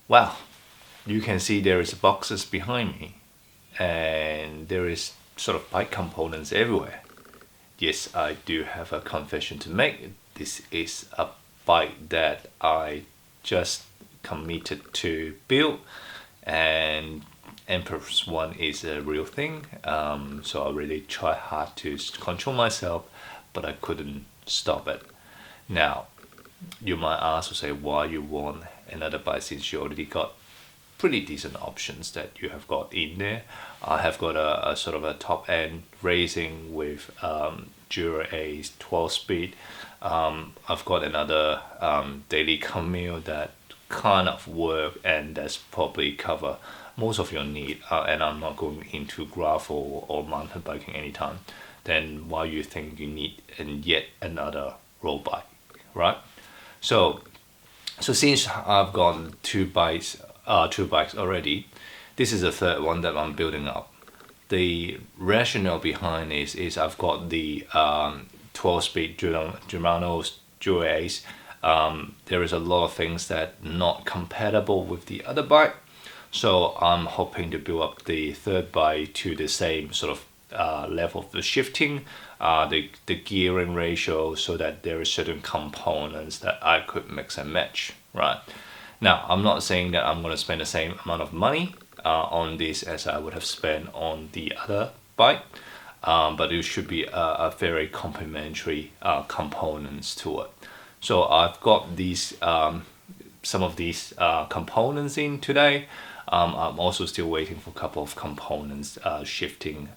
Well, you can see there is boxes behind me, and there is sort of bike components everywhere. Yes, I do have a confession to make. This is a bike that I just committed to build, and Empress One is a real thing. So I really try hard to control myself, but I couldn't stop it. Now, you might ask or say why you want another bike since you already got pretty decent options that you have got in there. I have got a sort of a top end racing with Dura Ace 12 speed. I've got another daily commute that kind of work and that's probably cover most of your need. And I'm not going into gravel or mountain biking anytime. Then why you think you need and yet another road bike, right? So since I've got two bikes already, this is the third one that I'm building up. The rationale behind is I've got the 12-speed Germanos Dual Ace. There is a lot of things that not compatible with the other bike, so I'm hoping to build up the third bike to the same sort of level of the shifting, the gearing ratio, so that there are certain components that I could mix and match, right? Now, I'm not saying that I'm going to spend the same amount of money on this as I would have spent on the other bike, but it should be a very complementary components to it. So I've got these some of these components in today. I'm also still waiting for a couple of components shifting.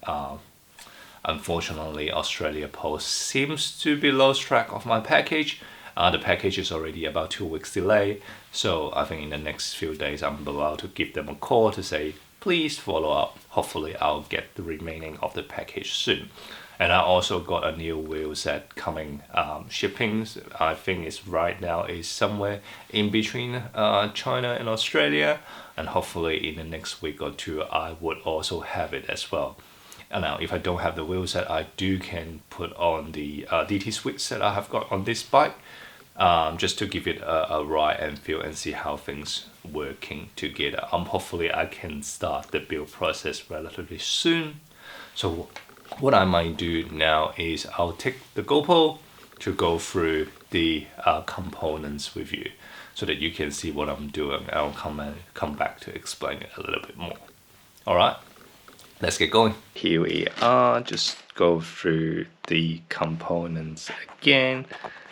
Unfortunately, Australia Post seems to be lost track of my package. The package is already about 2 weeks delay, so I think in the next few days I'm about to give them a call to say please follow up. Hopefully I'll get the remaining of the package soon. And I also got a new wheel set coming. Shipping, I think is right now is somewhere in between China and Australia, and hopefully in the next week or two I would also have it as well. And now if I don't have the wheel set, I can put on the DT switch that I have got on this bike, just to give it a ride and feel and see how things working together. Hopefully I can start the build process relatively soon. So what I might do now is I'll take the GoPro to go through the components with you so that you can see what I'm doing. I'll come back to explain it a little bit more. All right, let's get going. Here we are, just go through the components again.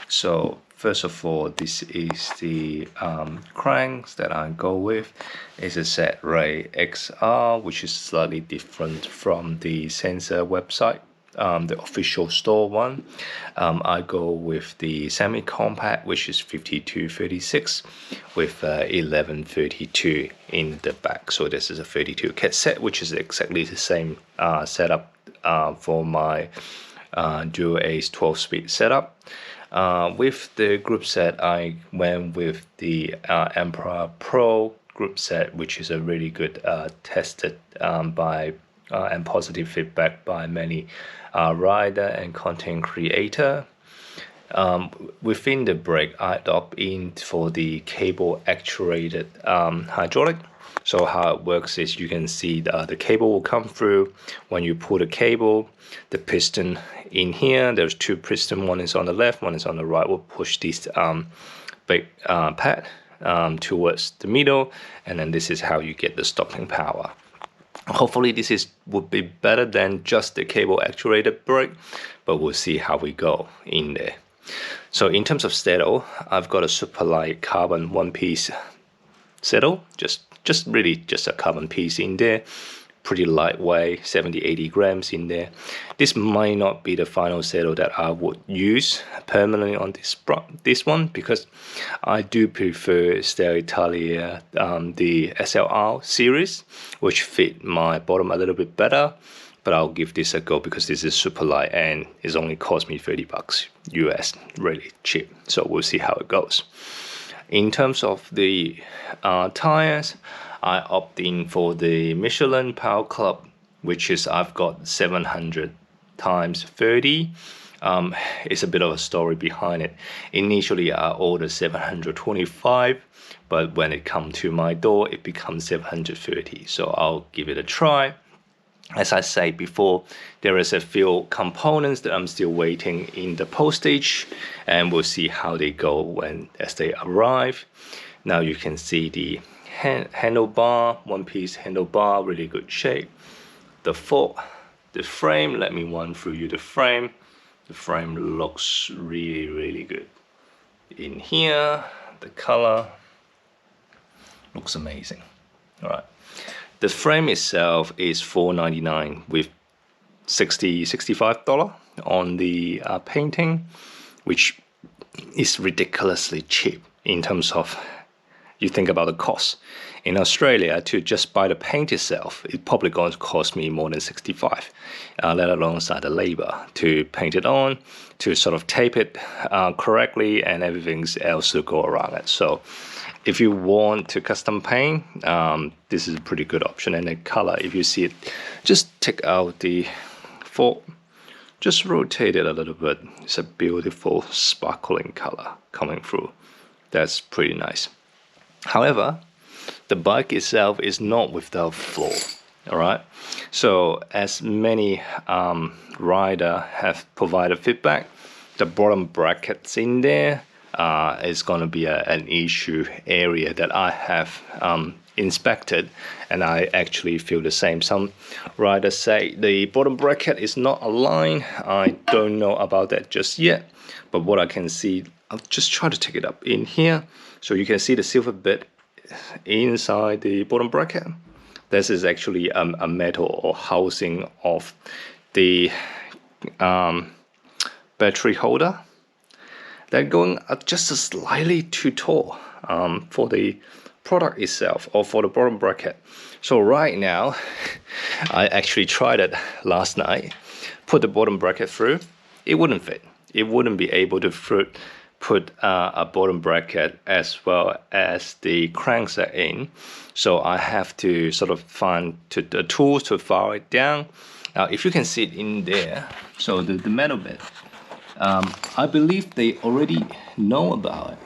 So first of all, this is the cranks that I go with. It's a Z-Ray XR, which is slightly different from the Sensor website, the official store one. I go with the semi-compact, which is 5236 with 1132 in the back. So this is a 32 cassette, which is exactly the same setup for my Dual Ace 12-speed setup. With the group set, I went with the Emperor Pro group set, which is a really good tested by and positive feedback by many rider and content creator. Within the brake, I opt in for the cable actuated hydraulic. So how it works is you can see the cable will come through. When you pull the cable, the piston in here, there's two piston, one is on the left, one is on the right, will push this big pad towards the middle, and then this is how you get the stopping power. Hopefully this would be better than just the cable actuated brake, but we'll see how we go in there. So in terms of saddle, I've got a super light carbon one-piece saddle, just really just a carbon piece in there, pretty lightweight, 70-80 grams in there. This might not be the final saddle that I would use permanently on this one, because I do prefer Stella Italia, the SLR series, which fit my bottom a little bit better. But I'll give this a go because this is super light and it's only cost me $30 US, really cheap. So we'll see how it goes. In terms of the tires, I opt in for the Michelin Power Club, which is I've got 700 times 30. It's a bit of a story behind it. Initially, I ordered 725, but when it comes to my door, it becomes 730. So I'll give it a try. As I said before, there is a few components that I'm still waiting in the postage, and we'll see how they go as they arrive. Now you can see the handlebar, one-piece handlebar, really good shape. The fork, the frame, let me run through you the frame. The frame looks really good. In here, the color looks amazing. All right. The frame itself is $4.99 with $65 on the painting, which is ridiculously cheap in terms of, you think about the cost. In Australia, to just buy the paint itself, it probably going to cost me more than 65, let alone the labor to paint it on, to sort of tape it correctly, and everything else to go around it. So if you want to custom paint, this is a pretty good option. And the color, if you see it, just take out the fork, just rotate it a little bit. It's a beautiful sparkling color coming through. That's pretty nice. However, the bike itself is not without flaw. All right. So as many rider have provided feedback, the bottom brackets in there is going to be an issue area that I have inspected, and I actually feel the same. Some riders say the bottom bracket is not aligned. I don't know about that just yet, but what I can see, I'll just try to take it up in here so you can see the silver bit inside the bottom bracket. This is actually a metal or housing of the battery holder. They're going just slightly too tall for the product itself or for the bottom bracket. So right now, I actually tried it last night, put the bottom bracket through, it wouldn't fit. It wouldn't be able to put a bottom bracket as well as the crankset in. So I have to sort of find the tools to file it down. If you can see it in there, so the metal bit, I believe they already know about it.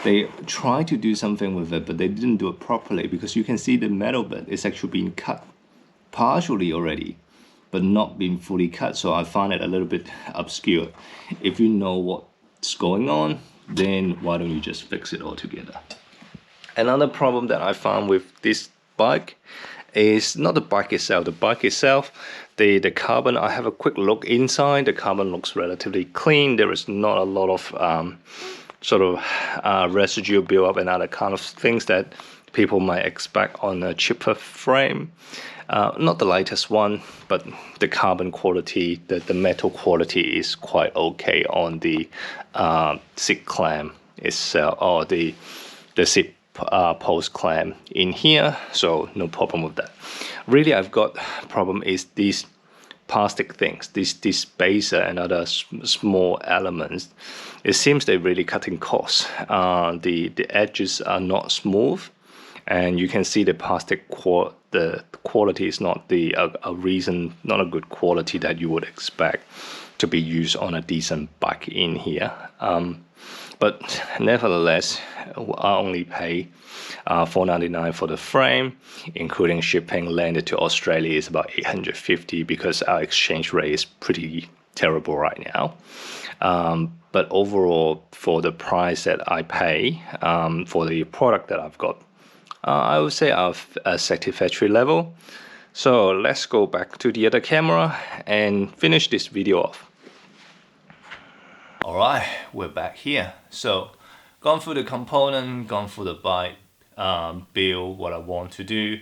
They tried to do something with it, but they didn't do it properly, because you can see the metal bit is actually being cut partially already, but not being fully cut. So I find it a little bit obscure. If you know what's going on, then why don't you just fix it all together? Another problem that I found with this bike is not the bike itself. The bike itself, the carbon, I have a quick look inside. The carbon looks relatively clean. There is not a lot of residue build-up and other kind of things that people might expect on a cheaper frame. Not the latest one, but the carbon quality, the metal quality is quite okay on the seat clamp itself, or the seat post clamp in here, so no problem with that. Really, I've got problem is these plastic things, this spacer and other small elements. It seems they're really cutting costs. The edges are not smooth, and you can see the plastic the quality is not not a good quality that you would expect to be used on a decent bike in here. But nevertheless, I only pay $4.99 for the frame, including shipping. Landed to Australia is about $850 because our exchange rate is pretty terrible right now. But overall, for the price that I pay for the product that I've got, I would say I've a satisfactory level. So let's go back to the other camera and finish this video off. All right, we're back here. So gone through the component, gone through the bike build, what I want to do.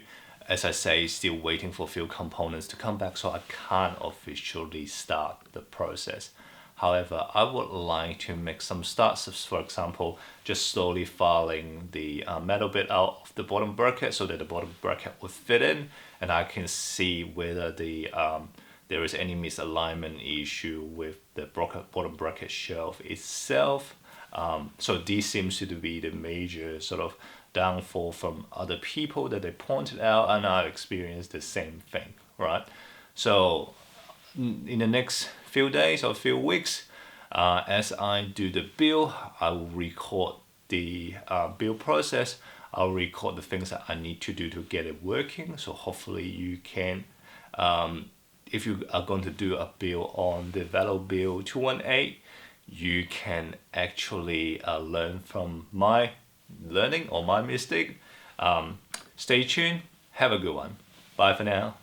As I say, still waiting for a few components to come back, so I can't officially start the process. However, I would like to make some starts, for example, just slowly filing the metal bit out of the bottom bracket so that the bottom bracket will fit in, and I can see whether there is any misalignment issue with the bottom bracket shelf itself. So this seems to be the major sort of downfall from other people that they pointed out, and I experienced the same thing, right? So in the next few days or few weeks, as I do the build, I will record the build process. I'll record the things that I need to do to get it working. So hopefully you can, if you are going to do a build on the VeloBuild 218, you can actually learn from my learning or my mistake. Stay tuned. Have a good one. Bye for now.